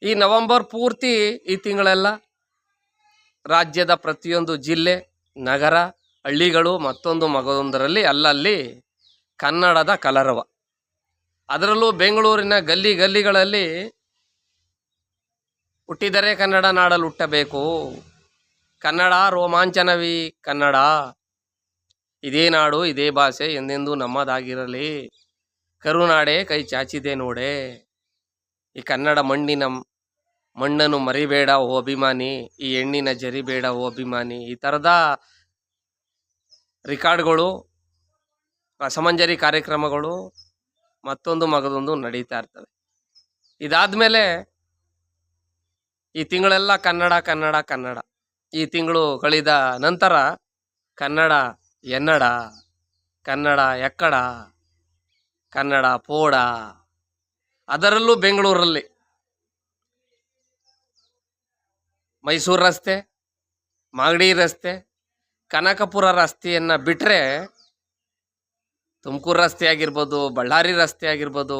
ಈ ನವೆಂಬರ್ ಪೂರ್ತಿ ಈ ತಿಂಗಳೆಲ್ಲ ರಾಜ್ಯದ ಪ್ರತಿಯೊಂದು ಜಿಲ್ಲೆ, ನಗರ, ಹಳ್ಳಿಗಳು ಮತ್ತೊಂದು ಮಗದೊಂದರಲ್ಲಿ ಅಲ್ಲಲ್ಲಿ ಕನ್ನಡದ ಕಲರವ. ಅದರಲ್ಲೂ ಬೆಂಗಳೂರಿನ ಗಲ್ಲಿ ಗಲ್ಲಿಗಳಲ್ಲಿ ಹುಟ್ಟಿದರೆ ಕನ್ನಡ ನಾಡಲ್ಲಿ ಹುಟ್ಟಬೇಕು, ಕನ್ನಡ ರೋಮಾಂಚನವಿ ಕನ್ನಡ, ಇದೇ ನಾಡು ಇದೇ ಭಾಷೆ ಎಂದೆಂದು ನಮ್ಮದಾಗಿರಲಿ, ಕರುನಾಡೆ ಕೈ ಚಾಚಿದೆ ನೋಡೆ, ಈ ಕನ್ನಡ ಮಣ್ಣನ್ನು ಮರಿಬೇಡ ಓ ಅಭಿಮಾನಿ, ಈ ಹೆಣ್ಣಿನ ಜರಿಬೇಡ ಓ ಅಭಿಮಾನಿ. ಈ ಥರದ ರೆಕಾರ್ಡ್ಗಳು, ರಸಮಂಜರಿ ಕಾರ್ಯಕ್ರಮಗಳು ಮತ್ತೊಂದು ಮಗದೊಂದು ನಡೀತಾ ಇರ್ತವೆ. ಇದಾದ್ಮೇಲೆ ಈ ತಿಂಗಳೆಲ್ಲ ಕನ್ನಡ ಕನ್ನಡ ಕನ್ನಡ. ಈ ತಿಂಗಳು ಕಳೆದ ನಂತರ ಕನ್ನಡ ಎನ್ನಡ, ಕನ್ನಡ ಎಕ್ಕಡ, ಕನ್ನಡ ಪೋಡ. ಅದರಲ್ಲೂ ಬೆಂಗಳೂರಲ್ಲಿ ಮೈಸೂರು ರಸ್ತೆ, ಮಾಗಡಿ ರಸ್ತೆ, ಕನಕಪುರ ರಸ್ತೆಯನ್ನು ಬಿಟ್ಟರೆ ತುಮಕೂರು ರಸ್ತೆ ಆಗಿರ್ಬೋದು, ಬಳ್ಳಾರಿ ರಸ್ತೆ ಆಗಿರ್ಬೋದು,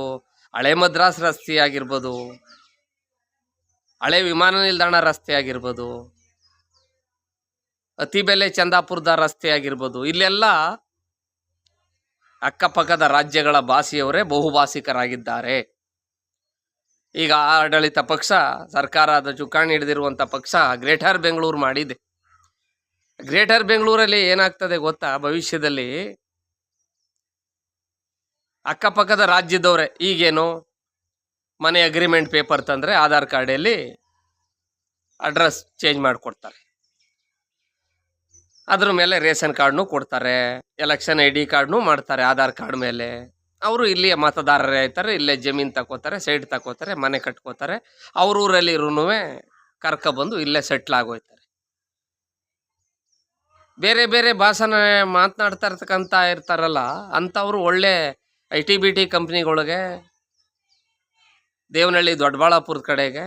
ಹಳೆ ಮದ್ರಾಸ್ ರಸ್ತೆ ಆಗಿರ್ಬೋದು, ಹಳೆ ವಿಮಾನ ನಿಲ್ದಾಣ ರಸ್ತೆ ಆಗಿರ್ಬೋದು, ಅತಿಬೆಲೆ ಚಂದಾಪುರದ ರಸ್ತೆ ಆಗಿರ್ಬೋದು, ಇಲ್ಲೆಲ್ಲ ಅಕ್ಕಪಕ್ಕದ ರಾಜ್ಯಗಳ ಭಾಷೆಯವರೇ ಬಹುಭಾಷಿಕರಾಗಿದ್ದಾರೆ. ಈಗ ಆಡಳಿತ ಪಕ್ಷ, ಸರ್ಕಾರದ ಚುಕ್ಕಾಣಿ ಹಿಡಿದಿರುವಂಥ ಪಕ್ಷ ಗ್ರೇಟರ್ ಬೆಂಗಳೂರು ಮಾಡಿದೆ. ಗ್ರೇಟರ್ ಬೆಂಗಳೂರಲ್ಲಿ ಏನಾಗ್ತದೆ ಗೊತ್ತಾ, ಭವಿಷ್ಯದಲ್ಲಿ ಅಕ್ಕಪಕ್ಕದ ರಾಜ್ಯದವರೇ ಈಗೇನು ಮನೆ ಅಗ್ರಿಮೆಂಟ್ ಪೇಪರ್ ತಂದರೆ ಆಧಾರ್ ಕಾರ್ಡಲ್ಲಿ ಅಡ್ರೆಸ್ ಚೇಂಜ್ ಮಾಡಿಕೊಡ್ತಾರೆ, ಅದ್ರ ಮೇಲೆ ರೇಷನ್ ಕಾರ್ಡ್ನು ಕೊಡ್ತಾರೆ, ಎಲೆಕ್ಷನ್ ID ಕಾರ್ಡ್ನು ಮಾಡ್ತಾರೆ ಆಧಾರ್ ಕಾರ್ಡ್ ಮೇಲೆ. ಅವರು ಇಲ್ಲಿ ಮತದಾರರೇ ಆಯ್ತಾರೆ, ಇಲ್ಲೇ ಜಮೀನು ತಗೋತಾರೆ, ಸೈಡ್ ತಗೋತಾರೆ, ಮನೆ ಕಟ್ಕೋತಾರೆ, ಅವ್ರ ಊರಲ್ಲಿ ಇರೋನುವೆ ಕರ್ಕೊಬಂದು ಇಲ್ಲೇ ಸೆಟ್ಲ್ ಆಗೋಯ್ತಾರೆ. ಬೇರೆ ಬೇರೆ ಭಾಷೆನ ಮಾತನಾಡ್ತಾ ಇರ್ತಾರಲ್ಲ ಅಂಥವ್ರು ಒಳ್ಳೆ IT-BT ಕಂಪ್ನಿಗಳಿಗೆ, ದೇವನಹಳ್ಳಿ ದೊಡ್ಡಬಳ್ಳಾಪುರದ ಕಡೆಗೆ,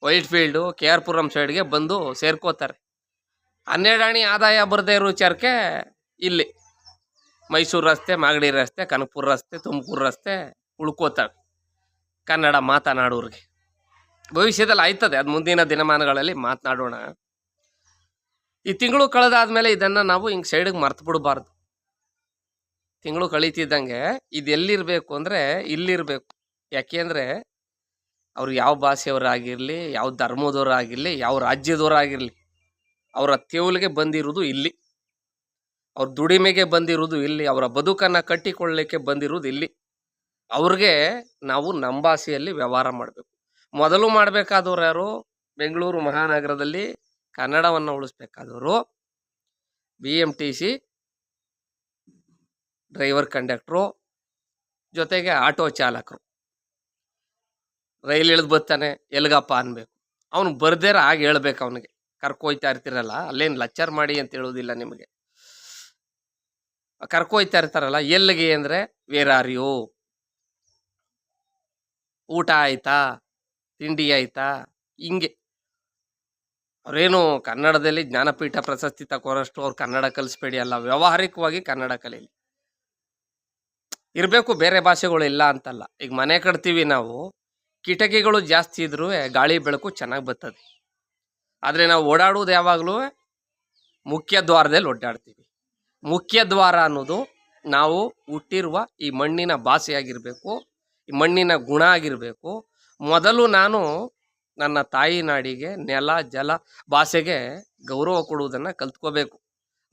ವೈಟ್ ಫೀಲ್ಡು, KR ಪುರಂ ಸೈಡ್ಗೆ ಬಂದು ಸೇರ್ಕೋತಾರೆ. 12 ಅಣಿ ಆದಾಯ ಬರದೇ ಇರೋ ವಿಚಾರಕ್ಕೆ ಇಲ್ಲಿ ಮೈಸೂರು ರಸ್ತೆ, ಮಾಗಡಿ ರಸ್ತೆ, ಕನಕಪುರ ರಸ್ತೆ, ತುಮಕೂರು ರಸ್ತೆ ಉಳ್ಕೋತಾರೆ ಕನ್ನಡ ಮಾತನಾಡೋರಿಗೆ. ಭವಿಷ್ಯದಲ್ಲಿ ಆಯ್ತದೆ, ಅದು ಮುಂದಿನ ದಿನಮಾನಗಳಲ್ಲಿ ಮಾತನಾಡೋಣ. ಈ ತಿಂಗಳು ಕಳೆದಾದ್ಮೇಲೆ ಇದನ್ನು ನಾವು ಹಿಂಗೆ ಸೈಡಿಗೆ ಮರ್ತು ಬಿಡಬಾರ್ದು. ತಿಂಗಳು ಕಳೀತಿದ್ದಂಗೆ ಇದು ಎಲ್ಲಿರಬೇಕು ಅಂದರೆ ಇಲ್ಲಿರಬೇಕು. ಯಾಕೆಂದರೆ ಅವ್ರು ಯಾವ ಭಾಷೆಯವರಾಗಿರಲಿ, ಯಾವ ಧರ್ಮದವರಾಗಿರಲಿ, ಯಾವ ರಾಜ್ಯದವರಾಗಿರಲಿ, ಅವರ ತೇವಲಿಗೆ ಬಂದಿರೋದು ಇಲ್ಲಿ, ಅವ್ರ ದುಡಿಮೆಗೆ ಬಂದಿರೋದು ಇಲ್ಲಿ, ಅವರ ಬದುಕನ್ನು ಕಟ್ಟಿಕೊಳ್ಳಲಿಕ್ಕೆ ಬಂದಿರೋದು ಇಲ್ಲಿ. ಅವ್ರಿಗೆ ನಾವು ನಮ್ಮ ಭಾಷೆಯಲ್ಲಿ ವ್ಯವಹಾರ ಮಾಡಬೇಕು. ಮೊದಲು ಮಾಡಬೇಕಾದವ್ರು ಯಾರು? ಬೆಂಗಳೂರು ಮಹಾನಗರದಲ್ಲಿ ಕನ್ನಡವನ್ನು ಉಳಿಸ್ಬೇಕಾದವರು BMTC ಡ್ರೈವರ್, ಕಂಡಕ್ಟ್ರು, ಜೊತೆಗೆ ಆಟೋ ಚಾಲಕರು. ರೈಲು ಇಳಿದು ಬರ್ತಾನೆ, ಎಲ್ಗಪ್ಪ ಅನ್ಬೇಕು, ಅವನು ಬರ್ದೇರ ಆಗಿ ಹೇಳ್ಬೇಕು. ಅವನಿಗೆ ಕರ್ಕೊಯ್ತಾ ಇರ್ತೀರಲ್ಲ, ಅಲ್ಲೇನು ಲಚ್ಚರ್ ಮಾಡಿ ಅಂತ ಹೇಳೋದಿಲ್ಲ ನಿಮಗೆ. ಕರ್ಕೊಯ್ತಾ ಇರ್ತಾರಲ್ಲ, ಎಲ್ಲಿಗೆ ಅಂದರೆ ವೇರ್ ಆರ್ ಯು, ಊಟ ಆಯ್ತಾ, ತಿಂಡಿ ಆಯ್ತಾ, ಹಿಂಗೆ. ಅವರೇನು ಕನ್ನಡದಲ್ಲಿ ಜ್ಞಾನಪೀಠ ಪ್ರಶಸ್ತಿ ತಗೋರಷ್ಟು ಅವ್ರು ಕನ್ನಡ ಕಲಿಸ್ಬೇಡಿ ಅಲ್ಲ, ವ್ಯಾವಹಾರಿಕವಾಗಿ ಕನ್ನಡ ಕಲೀಲಿ. ಇರಬೇಕು, ಬೇರೆ ಭಾಷೆಗಳು ಇಲ್ಲ ಅಂತಲ್ಲ. ಈಗ ಮನೆ ಕಟ್ತೀವಿ ನಾವು, ಕಿಟಕಿಗಳು ಜಾಸ್ತಿ ಇದ್ರೂ ಗಾಳಿ ಬೆಳಕು ಚೆನ್ನಾಗಿ ಬರ್ತದೆ. ಆದರೆ ನಾವು ಓಡಾಡೋದು ಯಾವಾಗಲೂ ಮುಖ್ಯ ದ್ವಾರದಲ್ಲಿ ಓಡಾಡ್ತೀವಿ. ಮುಖ್ಯ ದ್ವಾರ ಅನ್ನೋದು ನಾವು ಹುಟ್ಟಿರುವ ಈ ಮಣ್ಣಿನ ಭಾಷೆ ಆಗಿರಬೇಕು, ಈ ಮಣ್ಣಿನ ಗುಣ ಆಗಿರಬೇಕು. ಮೊದಲು ನಾನು ನನ್ನ ತಾಯಿ ನಾಡಿಗೆ, ನೆಲ, ಜಲ, ಭಾಷೆಗೆ ಗೌರವ ಕೊಡುವುದನ್ನು ಕಲ್ತ್ಕೋಬೇಕು.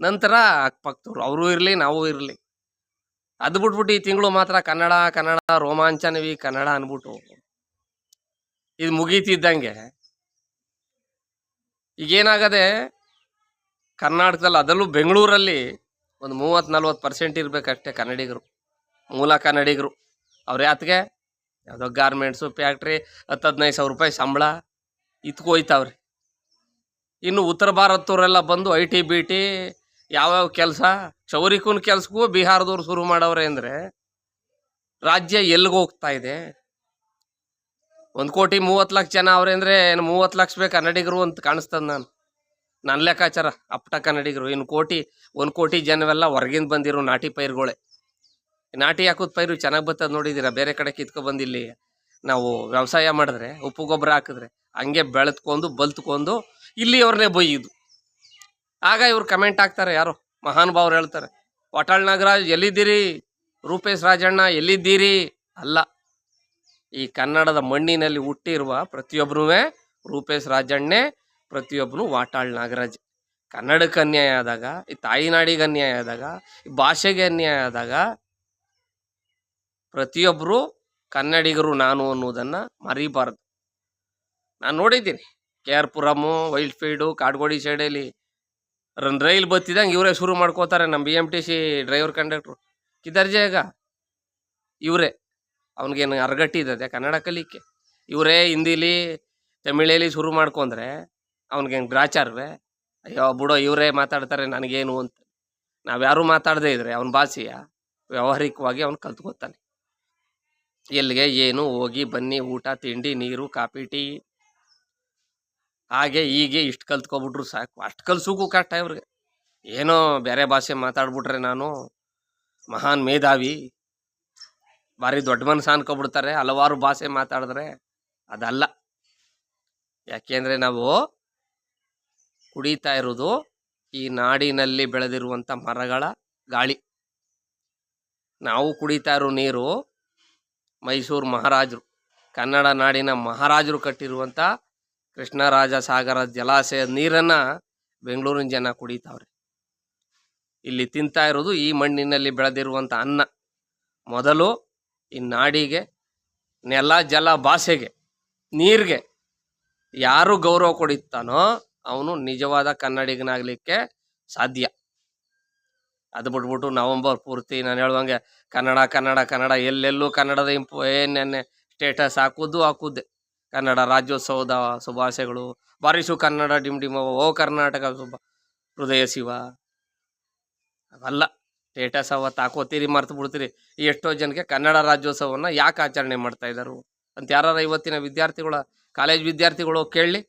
ನಂತರ ಅಕ್ಕಪಕ್ಕದವ್ರು ಅವರು ಇರಲಿ, ನಾವು ಇರಲಿ. ಅದು ಬಿಟ್ಬಿಟ್ಟು ಈ ತಿಂಗಳು ಮಾತ್ರ ಕನ್ನಡ ಕನ್ನಡ ರೋಮಾಂಚನವಿ ಕನ್ನಡ ಅಂದ್ಬಿಟ್ಟು ಇದು ಮುಗೀತಿದ್ದಂಗೆ ಈಗೇನಾಗದೆ, ಕರ್ನಾಟಕದಲ್ಲಿ ಅದರಲ್ಲೂ ಬೆಂಗಳೂರಲ್ಲಿ ಒಂದು 30-40% ಇರಬೇಕಷ್ಟೇ ಕನ್ನಡಿಗರು, ಮೂಲ ಕನ್ನಡಿಗರು. ಅವ್ರ ಯಾತ್ಗೆ ಯಾವುದೋ ಗಾರ್ಮೆಂಟ್ಸು, ಫ್ಯಾಕ್ಟ್ರಿ, 10-15 ಸಾವಿರ ರೂಪಾಯಿ ಸಂಬಳ ಇತ್ಕೋಯ್ತಾವ್ರಿ. ಇನ್ನು ಉತ್ತರ ಭಾರತದವರೆಲ್ಲ ಬಂದು IT-BT ಯಾವ್ಯಾವ ಕೆಲಸ, ಕ್ಷೌರಿಕನ ಕೆಲಸಕ್ಕೂ ಬಿಹಾರದವ್ರು ಶುರು ಮಾಡವ್ರೆ ಅಂದರೆ ರಾಜ್ಯ ಎಲ್ಲಿಗೆ ಹೋಗ್ತಾ ಇದೆ? 1,30,00,000 ಜನ ಅವ್ರೆ ಅಂದರೆ 30 ಲಕ್ಷ ಬೇಕು ಕನ್ನಡಿಗರು ಅಂತ ಕಾಣಿಸ್ತದೆ. ನನ್ನ ಲೆಕ್ಕಾಚಾರ ಅಪ್ಪಟ ಕನ್ನಡಿಗರು. 1 ಕೋಟಿ ಜನವೆಲ್ಲ ಹೊರಗಿಂದ ಬಂದಿರೋ ನಾಟಿ ಪೈರುಗಳೇ. ನಾಟಿ ಹಾಕೋದು ಪೈರು ಚೆನ್ನಾಗಿ ಬರ್ತದೆ ನೋಡಿದ್ದೀರಾ, ಬೇರೆ ಕಡೆ ಕಿತ್ಕೊ ಬಂದಿಲ್ಲಿ ನಾವು ವ್ಯವಸಾಯ ಮಾಡಿದ್ರೆ ಉಪ್ಪು ಗೊಬ್ಬರ ಹಾಕಿದ್ರೆ ಹಂಗೆ ಬೆಳೆದ್ಕೊಂಡು ಬಲ್ತ್ಕೊಂಡು ಇಲ್ಲಿಯವ್ರನ್ನೇ ಬೊಯ್ಯೋದು. ಆಗ ಇವ್ರು ಕಮೆಂಟ್ ಹಾಕ್ತಾರೆ, ಯಾರೋ ಮಹಾನುಭಾವ್ರು ಹೇಳ್ತಾರೆ, ವಾಟಾಳ್ ನಾಗರಾಜ್ ಎಲ್ಲಿದ್ದೀರಿ, ರೂಪೇಶ್ ರಾಜಣ್ಣ ಎಲ್ಲಿದ್ದೀರಿ? ಅಲ್ಲ, ಈ ಕನ್ನಡದ ಮಣ್ಣಿನಲ್ಲಿ ಹುಟ್ಟಿರುವ ಪ್ರತಿಯೊಬ್ಬರೂ ರೂಪೇಶ್ ರಾಜಣ್ಣೆ, ಪ್ರತಿಯೊಬ್ಬನು ವಾಟಾಳ್ ನಾಗರಾಜ್. ಕನ್ನಡಕ್ಕೆ ಅನ್ಯಾಯ ಆದಾಗ, ಈ ತಾಯಿನಾಡಿಗೆ ಅನ್ಯಾಯ ಆದಾಗ, ಈ ಭಾಷೆಗೆ ಅನ್ಯಾಯ ಆದಾಗ ಪ್ರತಿಯೊಬ್ಬರು ಕನ್ನಡಿಗರು ನಾನು ಅನ್ನೋದನ್ನು ಮರಿಬಾರ್ದು. ನಾನು ನೋಡಿದ್ದೀನಿ KR Puram, wild field, Kadugodi ಸೈಡಲ್ಲಿ ರೈಲ್ ಬತ್ತಿದಂಗೆ ಇವರೇ ಶುರು ಮಾಡ್ಕೋತಾರೆ. ನಮ್ಮ BMTC ಡ್ರೈವರ್ ಕಂಡಕ್ಟ್ರು ಕಿದರ್ ಜಾಗ ಇವರೇ. ಅವ್ನಿಗೇನು ಅರ್ಗಟ್ಟಿದೆ ಕನ್ನಡ ಕಲಿಕೆ? ಇವರೇ ಹಿಂದಿಲಿ ತಮಿಳಲ್ಲಿ ಶುರು ಮಾಡ್ಕೊಂಡ್ರೆ ಅವ್ನಿಗೇನು ಗ್ರಾಚಾರವೇ? ಅಯ್ಯೋ ಬಿಡೋ, ಇವರೇ ಮಾತಾಡ್ತಾರೆ ನನಗೇನು ಅಂತ. ನಾವ್ಯಾರು ಮಾತಾಡದೇ ಇದ್ರೆ ಅವನ ಭಾಷೆಯ ವ್ಯಾವಹಾರಿಕವಾಗಿ ಅವ್ನು ಕಲ್ತ್ಕೋತಾನೆ. ಎಲ್ಲಿಗೆ ಏನು ಹೋಗಿ ಬನ್ನಿ, ಊಟ ತಿಂಡಿ ನೀರು ಕಾಫಿ ಟೀ ಹಾಗೆ ಹೀಗೆ ಇಷ್ಟು ಕಲ್ತ್ಕೊಬಿಟ್ರು ಸಾಕು. ಅಷ್ಟು ಕಲ್ಸೋಕ್ಕೂ ಕಷ್ಟ ಇವ್ರಿಗೆ. ಏನೋ ಬೇರೆ ಭಾಷೆ ಮಾತಾಡ್ಬಿಟ್ರೆ ನಾನು ಮಹಾನ್ ಮೇಧಾವಿ, ಭಾರಿ ದೊಡ್ಡ ಮನಸ್ಸು ಅನ್ಕೊಬಿಡ್ತಾರೆ ಹಲವಾರು ಭಾಷೆ ಮಾತಾಡಿದ್ರೆ. ಅದಲ್ಲ. ಯಾಕೆಂದರೆ ನಾವು ಕುಡಿತಾ ಇರೋದು ಈ ನಾಡಿನಲ್ಲಿ ಬೆಳೆದಿರುವಂಥ ಮರಗಳ ಗಾಳಿ. ನಾವು ಕುಡಿತಾ ಇರೋ ನೀರು ಮೈಸೂರು ಮಹಾರಾಜರು, ಕನ್ನಡ ನಾಡಿನ ಮಹಾರಾಜರು ಕಟ್ಟಿರುವಂಥ ಕೃಷ್ಣರಾಜ ಸಾಗರ ಜಲಾಶಯದ ನೀರನ್ನು ಬೆಂಗಳೂರಿನ ಜನ ಕುಡಿತಾವ್ರೆ. ಇಲ್ಲಿ ತಿಂತಾ ಇರೋದು ಈ ಮಣ್ಣಿನಲ್ಲಿ ಬೆಳೆದಿರುವಂಥ ಅನ್ನ. ಮೊದಲು ಈ ನಾಡಿಗೆ, ನೆಲ ಜಲ ಭಾಷೆಗೆ, ನೀರಿಗೆ ಯಾರು ಗೌರವ ಕೊಡುತ್ತಾನೋ ಅವನು ನಿಜವಾದ ಕನ್ನಡಿಗನಾಗಲಿಕ್ಕೆ ಸಾಧ್ಯ. ಅದು ಬಿಟ್ಬಿಟ್ಟು ನವಂಬರ್ ಪೂರ್ತಿ ನಾನು ಹೇಳುವಂಗೆ ಕನ್ನಡ ಕನ್ನಡ ಕನ್ನಡ, ಎಲ್ಲೆಲ್ಲೂ ಕನ್ನಡದ ಏನೇನೆ ಸ್ಟೇಟಸ್ ಹಾಕುದೇ ಕನ್ನಡ ರಾಜ್ಯೋತ್ಸವದ ಶುಭಾಶಯಗಳು, ಬಾರಿಸು ಕನ್ನಡ ಡಿಮ್ ಡಿಮ, ಓ ಕರ್ನಾಟಕ ಹೃದಯ ಶಿವ. ಅವೆಲ್ಲ ಸ್ಟೇಟಸ್ ಅವತ್ತು ಹಾಕೋತೀರಿ, ಮರ್ತು ಬಿಡ್ತೀರಿ. ಎಷ್ಟೋ ಜನಕ್ಕೆ ಕನ್ನಡ ರಾಜ್ಯೋತ್ಸವವನ್ನು ಯಾಕೆ ಆಚರಣೆ ಮಾಡ್ತಾ ಇದ್ದಾರೆ ಅಂತ ಯಾರು ಇವತ್ತಿನ ವಿದ್ಯಾರ್ಥಿಗಳ, ಕಾಲೇಜ್ ವಿದ್ಯಾರ್ಥಿಗಳು ಕೇಳಲಿ,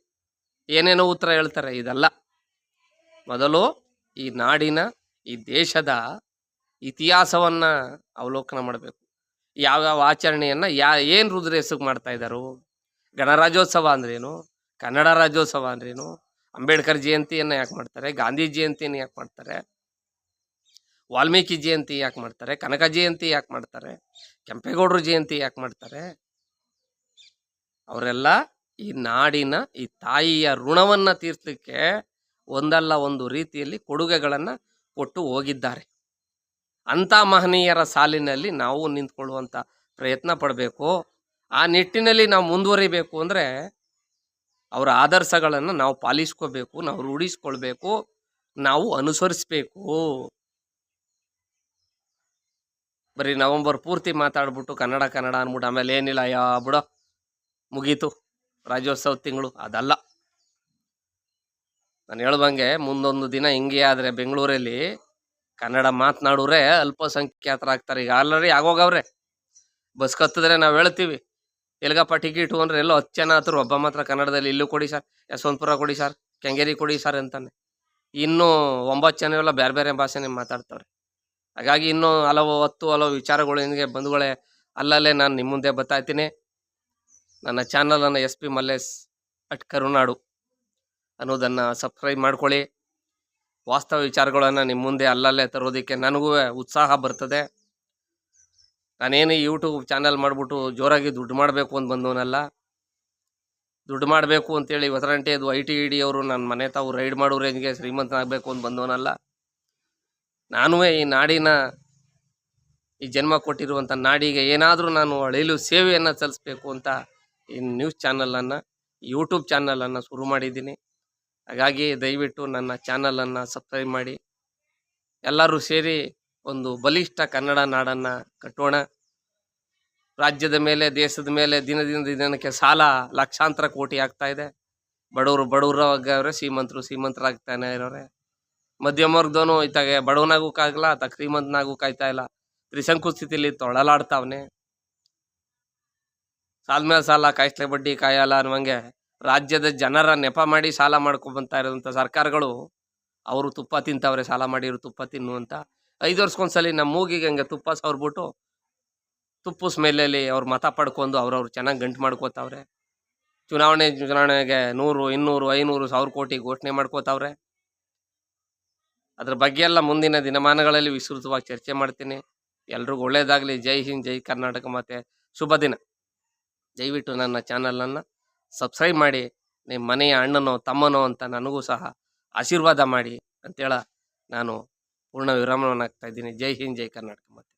ಏನೇನೋ ಉತ್ತರ ಹೇಳ್ತಾರೆ. ಇದಲ್ಲ. ಮೊದಲು ಈ ನಾಡಿನ, ಈ ದೇಶದ ಇತಿಹಾಸವನ್ನು ಅವಲೋಕನ ಮಾಡಬೇಕು. ಯಾವ್ಯಾವ ಆಚರಣೆಯನ್ನು ಏನು ರುದ್ರೇಸಕ್ಕೆ ಮಾಡ್ತಾ ಇದ್ದಾರೋ. ಗಣರಾಜ್ಯೋತ್ಸವ ಅಂದ್ರೇನು, ಕನ್ನಡ ರಾಜ್ಯೋತ್ಸವ ಅಂದ್ರೇನು, ಅಂಬೇಡ್ಕರ್ ಜಯಂತಿಯನ್ನು ಯಾಕೆ ಮಾಡ್ತಾರೆ, ಗಾಂಧಿ ಜಯಂತಿಯನ್ನು ಯಾಕೆ ಮಾಡ್ತಾರೆ, ವಾಲ್ಮೀಕಿ ಜಯಂತಿ ಯಾಕೆ ಮಾಡ್ತಾರೆ, ಕನಕ ಜಯಂತಿ ಯಾಕೆ ಮಾಡ್ತಾರೆ, ಕೆಂಪೇಗೌಡರ ಜಯಂತಿ ಯಾಕೆ ಮಾಡ್ತಾರೆ? ಅವರೆಲ್ಲ ಈ ನಾಡಿನ, ಈ ತಾಯಿಯ ಋಣವನ್ನು ತೀರಿಸಲಿಕ್ಕೆ ಒಂದಲ್ಲ ಒಂದು ರೀತಿಯಲ್ಲಿ ಕೊಡುಗೆಗಳನ್ನು ಕೊಟ್ಟು ಹೋಗಿದ್ದಾರೆ. ಅಂಥ ಮಹನೀಯರ ಸಾಲಿನಲ್ಲಿ ನಾವು ನಿಂತ್ಕೊಳ್ಳುವಂಥ ಪ್ರಯತ್ನ ಪಡಬೇಕು. ಆ ನಿಟ್ಟಿನಲ್ಲಿ ನಾವು ಮುಂದುವರಿಬೇಕು ಅಂದರೆ ಅವರ ಆದರ್ಶಗಳನ್ನು ನಾವು ಪಾಲಿಸ್ಕೋಬೇಕು, ನಾವು ರೂಢಿಸ್ಕೊಳ್ಬೇಕು, ನಾವು ಅನುಸರಿಸಬೇಕು. ಬರೀ ನವಂಬರ್ ಪೂರ್ತಿ ಮಾತಾಡ್ಬಿಟ್ಟು ಕನ್ನಡ ಕನ್ನಡ ಅಂದ್ಬಿಟ್ಟು ಆಮೇಲೆ ಏನಿಲ್ಲ, ಯಾ ಬಿಡೋ ಮುಗೀತು ರಾಜ್ಯೋತ್ಸವ ತಿಂಗಳು, ಅದಲ್ಲ. ನಾನು ಹೇಳ್ದಂಗೆ ಮುಂದೊಂದು ದಿನ ಹಿಂಗೆ ಆದರೆ ಬೆಂಗಳೂರಲ್ಲಿ ಕನ್ನಡ ಮಾತನಾಡೋರೆ ಅಲ್ಪಸಂಖ್ಯಾತರಾಗ್ತಾರೆ. ಈಗ ಆಲ್ರೆಡಿ ಆಗೋಗವ್ರೆ. ಬಸ್ ಕತ್ತಿದ್ರೆ ನಾವು ಹೇಳ್ತೀವಿ, ಎಲ್ಗಪ್ಪ ಟಿಕೆಟು ಅಂದರೆ ಎಲ್ಲೋ 10 ಜನ ಆತರು, ಒಬ್ಬ ಮಾತ್ರ ಕನ್ನಡದಲ್ಲಿ ಇಲ್ಲೂ ಕೊಡಿ ಸರ್, ಯಶವಂತಪುರ ಕೊಡಿ ಸರ್, ಕೆಂಗೇರಿ ಕೊಡಿ ಸರ್ ಅಂತಾನೆ. ಇನ್ನೂ 9 ಜನ ಎಲ್ಲ ಬೇರೆ ಬೇರೆ ಭಾಷೆನೇ ಮಾತಾಡ್ತವ್ರೆ. ಹಾಗಾಗಿ ಇನ್ನೂ ಹಲವು ವಿಚಾರಗಳು ನಿನಗೆ ಬಂಧುಗಳೇ ಅಲ್ಲಲ್ಲೇ ನಾನು ನಿಮ್ಮ ಮುಂದೆ ಬರ್ತಾಯಿದ್ದೀನಿ. ನನ್ನ ಚಾನಲನ್ನು SP ಮಲ್ಲೇಶ್ @ಕರುನಾಡು ಅನ್ನೋದನ್ನು ಸಬ್ಸ್ಕ್ರೈಬ್ ಮಾಡ್ಕೊಳ್ಳಿ. ವಾಸ್ತವ ವಿಚಾರಗಳನ್ನು ನಿಮ್ಮ ಮುಂದೆ ಅಲ್ಲಲ್ಲೇ ತರೋದಕ್ಕೆ ನನಗೂ ಉತ್ಸಾಹ ಬರ್ತದೆ. ನಾನೇನು ಯೂಟ್ಯೂಬ್ ಚಾನಲ್ ಮಾಡಿಬಿಟ್ಟು ಜೋರಾಗಿ ದುಡ್ಡು ಮಾಡಬೇಕು ಅಂತ ಬಂದವನಲ್ಲ. ದುಡ್ಡು ಮಾಡಬೇಕು ಅಂತೇಳಿ ಹೊಸರಂಟೆದು IT ಅವರು ನನ್ನ ಮನೆ ತಾವು ರೈಡ್ ಮಾಡೋ ರೇಂಜ್ಗೆ ಶ್ರೀಮಂತನಾಗಬೇಕು ಅಂತ ಬಂದವನಲ್ಲ. ನಾನೂ ಈ ನಾಡಿನ, ಈ ಜನ್ಮ ಕೊಟ್ಟಿರುವಂಥ ನಾಡಿಗೆ ಏನಾದರೂ ನಾನು ಅಳಿಲು ಸೇವೆಯನ್ನು ಸಲ್ಲಿಸಬೇಕು ಅಂತ ಈ ನ್ಯೂಸ್ ಚಾನಲನ್ನು, ಯೂಟ್ಯೂಬ್ ಚಾನಲನ್ನು ಶುರು ಮಾಡಿದ್ದೀನಿ. ಹಾಗಾಗಿ ದಯವಿಟ್ಟು ನನ್ನ ಚಾನಲನ್ನು ಸಬ್ಸ್ಕ್ರೈಬ್ ಮಾಡಿ. ಎಲ್ಲರೂ ಸೇರಿ ಒಂದು ಬಲಿಷ್ಠ ಕನ್ನಡ ನಾಡನ್ನು ಕಟ್ಟೋಣ. ರಾಜ್ಯದ ಮೇಲೆ, ದೇಶದ ಮೇಲೆ ದಿನದಿಂದ ದಿನಕ್ಕೆ ಸಾಲ ಲಕ್ಷಾಂತರ ಕೋಟಿ ಆಗ್ತಾ ಇದೆ. ಬಡವರಾಗವ್ರೆ, ಶ್ರೀಮಂತರಾಗ್ತಾನೆ ಇರೋರೆ. ಮಧ್ಯಮ ವರ್ಗದವನು ಇತ್ತಾಗೆ ಬಡವನಾಗೋಕ್ಕಾಗಲ್ಲ, ಅತ್ತಾಗ ಶ್ರೀಮಂತನಾಗೂ ಕಾಯ್ತಾ ಇಲ್ಲ, ತ್ರಿಶಂಕು ಸ್ಥಿತಿಲಿ ತೊಳಲಾಡ್ತಾವನೆ. ಸಾಲ ಮೇಲೆ ಸಾಲ, ಕಾಯಿಸ್ಲೆ ಬಡ್ಡಿ ಕಾಯಲ್ಲ ಅನ್ನುವಂಗೆ ರಾಜ್ಯದ ಜನರ ನೆಪ ಮಾಡಿ ಸಾಲ ಮಾಡ್ಕೊಂಡ್ಬಂತಾ ಇರೋಂಥ ಸರ್ಕಾರಗಳು ಅವರು ತುಪ್ಪ ತಿಂತವ್ರೆ, ಸಾಲ ಮಾಡಿರೋ ತುಪ್ಪ ತಿನ್ನು ಅಂತ. 5 ವರ್ಷಕ್ಕೊಂದ್ಸಲಿ ನಮ್ಮ ಮೂಗಿಗೆ ಹಂಗೆ ತುಪ್ಪ ಸವರ್ಬಿಟ್ಟು ತುಪ್ಪು ಸ್ಮೆಲ್ಲಲ್ಲಿ ಅವ್ರು ಮತ ಪಡ್ಕೊಂಡು ಅವ್ರವ್ರು ಚೆನ್ನಾಗಿ ಗಂಟು ಮಾಡ್ಕೋತಾವ್ರೆ. ಚುನಾವಣೆಗೆ 100, 200, 500, 1000 ಕೋಟಿ ಘೋಷಣೆ ಮಾಡ್ಕೋತಾವ್ರೆ. ಅದ್ರ ಬಗ್ಗೆ ಎಲ್ಲ ಮುಂದಿನ ದಿನಮಾನಗಳಲ್ಲಿ ವಿಸ್ತೃತವಾಗಿ ಚರ್ಚೆ ಮಾಡ್ತೀನಿ. ಎಲ್ರಿಗೂ ಒಳ್ಳೇದಾಗಲಿ. ಜೈ ಹಿಂದ್, ಜೈ ಕರ್ನಾಟಕ. ಮತ್ತೆ ಶುಭ ದಿನ. ದಯವಿಟ್ಟು ನನ್ನ ಚಾನಲನ್ನು ಸಬ್ಸ್ಕ್ರೈಬ್ ಮಾಡಿ, ನಿಮ್ಮ ಮನೆಯ ಅಣ್ಣನೋ ತಮ್ಮನೋ ಅಂತ ನನಗೂ ಸಹ ಆಶೀರ್ವಾದ ಮಾಡಿ ಅಂತೇಳ ನಾನು ಪೂರ್ಣ ವಿರಾಮವನ್ನು ಹಾಕ್ತಾ ಇದ್ದೀನಿ. ಜೈ ಹಿಂದ್, ಜೈ ಕರ್ನಾಟಕ. ಮತ್ತೆ